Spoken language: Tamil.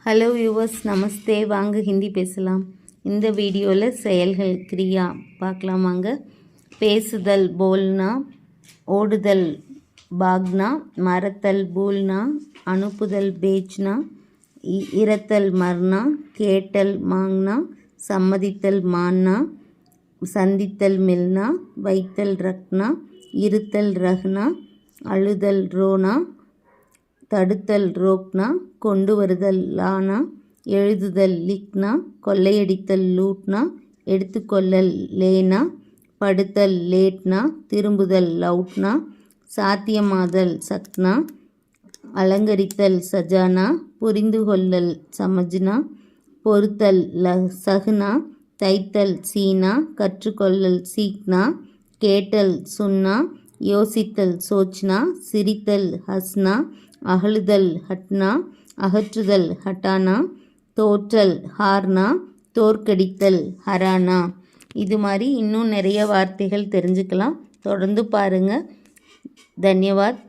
ஹலோ வியூவர்ஸ், நமஸ்தே. வாங்க ஹிந்தி பேசலாம். இந்த வீடியோவில் செயல்கள் கிரியா பார்க்கலாம் வாங்க. பேசுதல் போல்னா, ஓடுதல் பாக்னா, மறத்தல் பூல்னா, அனுப்புதல் பேச்னா, இரத்தல் மர்னா, கேட்டல் மாங்னா, சம்மதித்தல் மான்னா, சந்தித்தல் மில்னா, வைத்தல் ரக்னா, இருத்தல் ரஹ்னா, அழுதல் ரோனா, தடுத்தல் ரோக்னா, கொண்டு வருதல் லானா, எழுதுதல் லிக்னா, கொள்ளையடித்தல் லூட்னா, எடுத்துக்கொள்ளல் லேனா, படுத்தல் லேட்னா, திரும்புதல் லவுட்னா, சாத்தியமாதல் சக்னா, அலங்கரித்தல் சஜானா, புரிந்து கொள்ளல் சமஜ்னா, பொறுத்தல் சஹ்னா, தைத்தல் சீனா, கற்றுக்கொள்ளல் சீக்னா, கேட்டல் சுன்னா, யோசித்தல் சோச்னா, சிரித்தல் ஹஸ்னா, அகழுதல் ஹட்னா, அகற்றுதல் ஹட்டானா, தோற்றல் ஹார்னா, தோற்கடித்தல் ஹரானா. இது மாதிரி இன்னும் நிறைய வார்த்தைகள் தெரிஞ்சுக்கலாம். தொடர்ந்து பாருங்கள். தன்யவாத்.